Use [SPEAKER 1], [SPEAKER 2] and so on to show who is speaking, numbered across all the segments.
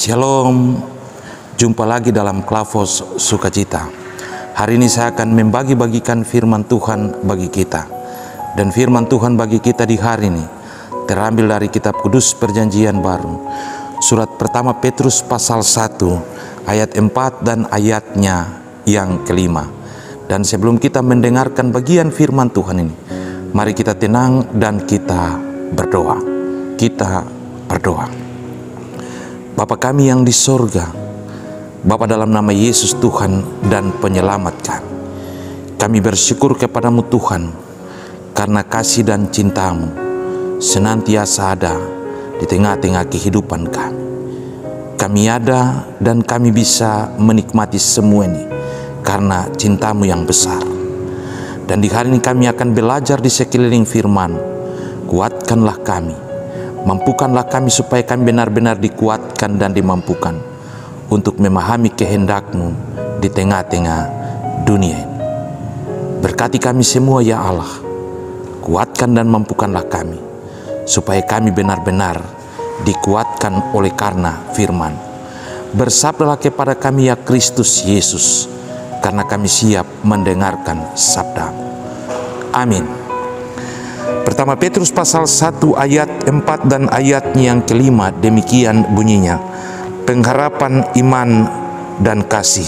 [SPEAKER 1] Shalom, jumpa lagi dalam Klavos Sukacita. Hari ini saya akan membagi-bagikan firman Tuhan bagi kita. Dan firman Tuhan bagi kita di hari ini terambil dari kitab Kudus Perjanjian Baru, surat pertama Petrus pasal 1 ayat 4 dan ayatnya yang kelima. Dan sebelum kita mendengarkan bagian firman Tuhan ini, mari kita tenang dan kita berdoa. Kita berdoa. Bapa kami yang di sorga, Bapa dalam nama Yesus Tuhan dan penyelamat kami bersyukur kepadamu Tuhan, karena kasih dan cintamu senantiasa ada di tengah-tengah kehidupan kami. Kami ada dan kami bisa menikmati semua ini karena cintamu yang besar. Dan di hari ini kami akan belajar di sekeliling firman. Kuatkanlah kami, mampukanlah kami supaya kami benar-benar dikuatkan dan dimampukan untuk memahami kehendak-Mu di tengah-tengah dunia ini. Berkati kami semua ya Allah, kuatkan dan mampukanlah kami supaya kami benar-benar dikuatkan oleh karena firman. Bersabdalah kepada kami ya Kristus Yesus, karena kami siap mendengarkan sabda-Mu. Amin. Pertama Petrus pasal 1 ayat 4 dan ayatnya yang kelima, demikian bunyinya. Pengharapan iman dan kasih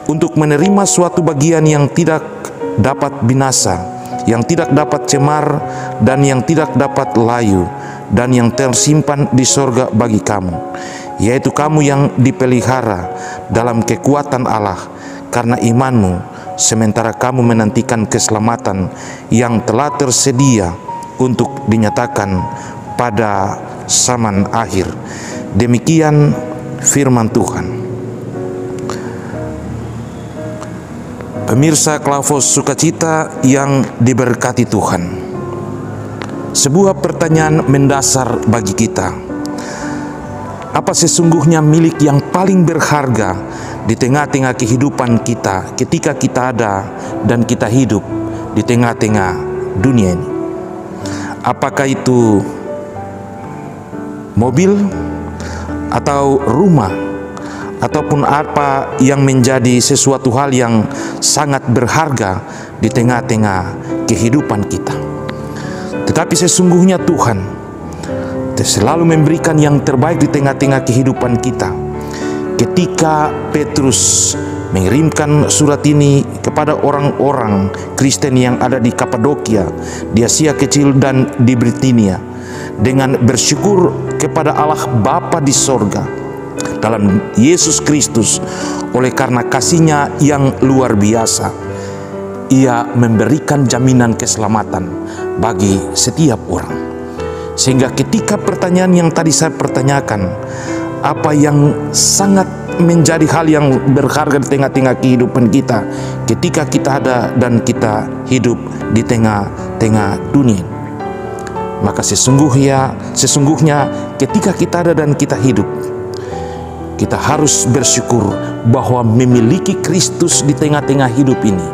[SPEAKER 1] untuk menerima suatu bagian yang tidak dapat binasa, yang tidak dapat cemar, dan yang tidak dapat layu, dan yang tersimpan di sorga bagi kamu, yaitu kamu yang dipelihara dalam kekuatan Allah karena imanmu, sementara kamu menantikan keselamatan yang telah tersedia untuk dinyatakan pada zaman akhir. Demikian firman Tuhan. Pemirsa Klavos Sukacita yang diberkati Tuhan, sebuah pertanyaan mendasar bagi kita. Apa sesungguhnya milik yang paling berharga di tengah-tengah kehidupan kita ketika kita ada dan kita hidup di tengah-tengah dunia ini? Apakah itu mobil atau rumah, ataupun apa yang menjadi sesuatu hal yang sangat berharga di tengah-tengah kehidupan kita? Tetapi sesungguhnya Tuhan selalu memberikan yang terbaik di tengah-tengah kehidupan kita. Ketika Petrus mengirimkan surat ini kepada orang-orang Kristen yang ada di Kapadokia, di Asia Kecil dan di Britania, dengan bersyukur kepada Allah Bapa di sorga dalam Yesus Kristus, oleh karena kasih-Nya yang luar biasa, Ia memberikan jaminan keselamatan bagi setiap orang. Sehingga ketika pertanyaan yang tadi saya pertanyakan, apa yang sangat menjadi hal yang berharga di tengah-tengah kehidupan kita ketika kita ada dan kita hidup di tengah-tengah dunia, maka sesungguhnya ketika kita ada dan kita hidup, kita harus bersyukur bahwa memiliki Kristus di tengah-tengah hidup ini,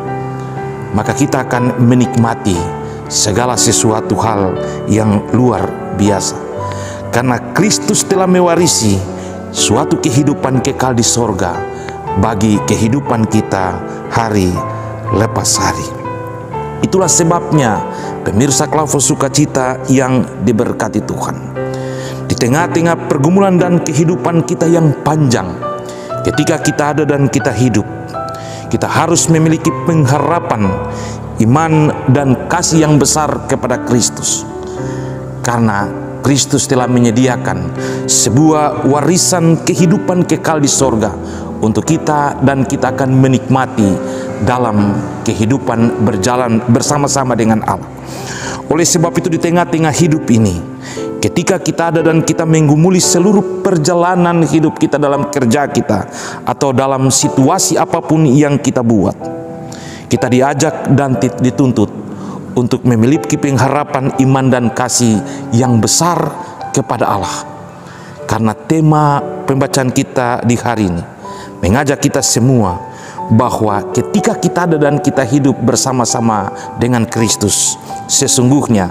[SPEAKER 1] maka kita akan menikmati segala sesuatu hal yang luar biasa, karena Kristus telah mewarisi suatu kehidupan kekal di sorga bagi kehidupan kita hari lepas hari. Itulah sebabnya pemirsa Klavos Sukacita yang diberkati Tuhan, di tengah-tengah pergumulan dan kehidupan kita yang panjang, ketika kita ada dan kita hidup, kita harus memiliki pengharapan, iman dan kasih yang besar kepada Kristus, karena Kristus telah menyediakan sebuah warisan kehidupan kekal di sorga untuk kita, dan kita akan menikmati dalam kehidupan berjalan bersama-sama dengan Allah. Oleh sebab itu di tengah-tengah hidup ini, ketika kita ada dan kita menggumuli seluruh perjalanan hidup kita dalam kerja kita atau dalam situasi apapun yang kita buat, kita diajak dan dituntut untuk memiliki pengharapan iman dan kasih yang besar kepada Allah. Karena tema pembacaan kita di hari ini mengajak kita semua bahwa ketika kita ada dan kita hidup bersama-sama dengan Kristus, sesungguhnya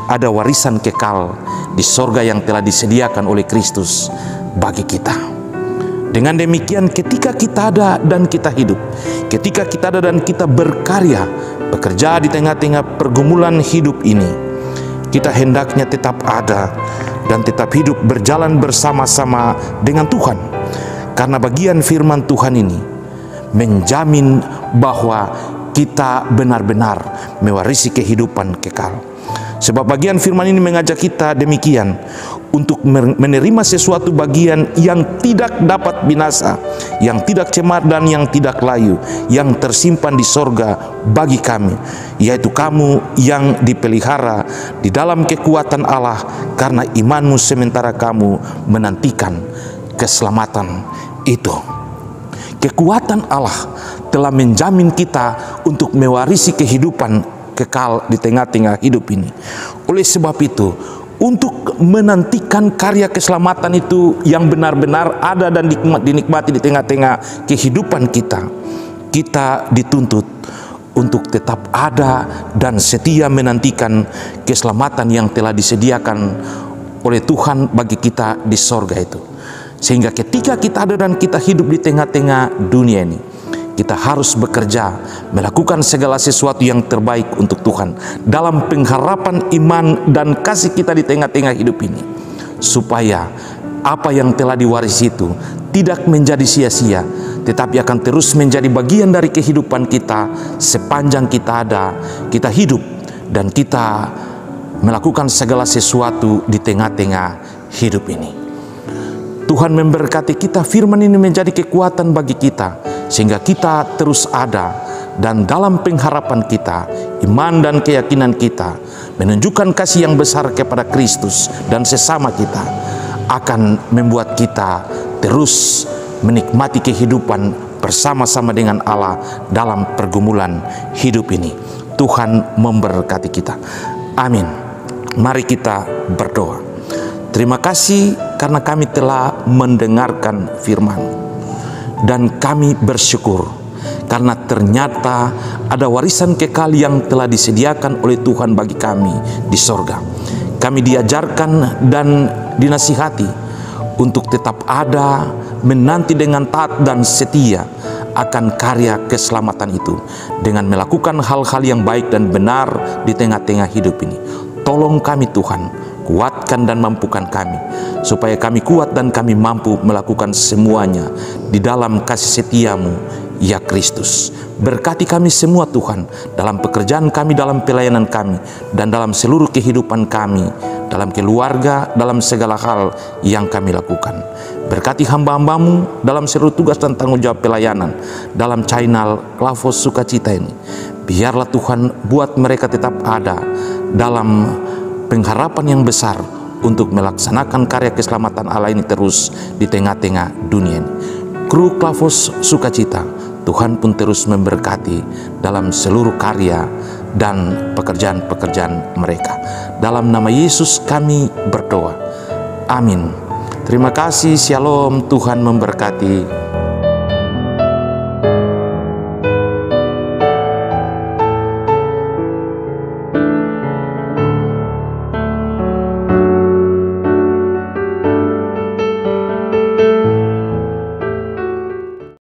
[SPEAKER 1] ada warisan kekal di sorga yang telah disediakan oleh Kristus bagi kita. Dengan demikian, ketika kita ada dan kita hidup, ketika kita ada dan kita berkarya, bekerja di tengah-tengah pergumulan hidup ini, kita hendaknya tetap ada dan tetap hidup berjalan bersama-sama dengan Tuhan. Karena bagian firman Tuhan ini menjamin bahwa kita benar-benar mewarisi kehidupan kekal. Sebab bagian firman ini mengajak kita demikian, untuk menerima sesuatu bagian yang tidak dapat binasa, yang tidak cemar dan yang tidak layu, yang tersimpan di sorga bagi kami, yaitu kamu yang dipelihara di dalam kekuatan Allah karena imanmu sementara kamu menantikan keselamatan itu. Kekuatan Allah telah menjamin kita untuk mewarisi kehidupan kekal di tengah-tengah hidup ini. Oleh sebab itu, untuk menantikan karya keselamatan itu yang benar-benar ada dan dinikmati di tengah-tengah kehidupan kita, kita dituntut untuk tetap ada dan setia menantikan keselamatan yang telah disediakan oleh Tuhan bagi kita di sorga itu. Sehingga ketika kita ada dan kita hidup di tengah-tengah dunia ini, kita harus bekerja, melakukan segala sesuatu yang terbaik untuk Tuhan dalam pengharapan iman dan kasih kita di tengah-tengah hidup ini, supaya apa yang telah diwarisi itu tidak menjadi sia-sia, tetapi akan terus menjadi bagian dari kehidupan kita sepanjang kita ada, kita hidup, dan kita melakukan segala sesuatu di tengah-tengah hidup ini. Tuhan memberkati kita, firman ini menjadi kekuatan bagi kita, sehingga kita terus ada, dan dalam pengharapan kita, iman dan keyakinan kita menunjukkan kasih yang besar kepada Kristus dan sesama kita, akan membuat kita terus menikmati kehidupan bersama-sama dengan Allah dalam pergumulan hidup ini. Tuhan memberkati kita. Amin. Mari kita berdoa. Terima kasih karena kami telah mendengarkan firman, dan kami bersyukur karena ternyata ada warisan kekal yang telah disediakan oleh Tuhan bagi kami di sorga. Kami diajarkan dan dinasihati untuk tetap ada, menanti dengan taat dan setia akan karya keselamatan itu, dengan melakukan hal-hal yang baik dan benar di tengah-tengah hidup ini. Tolong kami Tuhan, kuatkan dan mampukan kami, supaya kami kuat dan kami mampu melakukan semuanya di dalam kasih setiamu, ya Kristus. Berkati kami semua Tuhan, dalam pekerjaan kami, dalam pelayanan kami, dan dalam seluruh kehidupan kami, dalam keluarga, dalam segala hal yang kami lakukan. Berkati hamba-hambamu dalam seluruh tugas dan tanggung jawab pelayanan dalam channel Klavos Sukacita ini. Biarlah Tuhan buat mereka tetap ada dalam pengharapan yang besar untuk melaksanakan karya keselamatan Allah ini terus di tengah-tengah dunia ini. Kru Klavos Sukacita, Tuhan pun terus memberkati dalam seluruh karya dan pekerjaan-pekerjaan mereka. Dalam nama Yesus kami berdoa. Amin. Terima kasih. Shalom. Tuhan memberkati.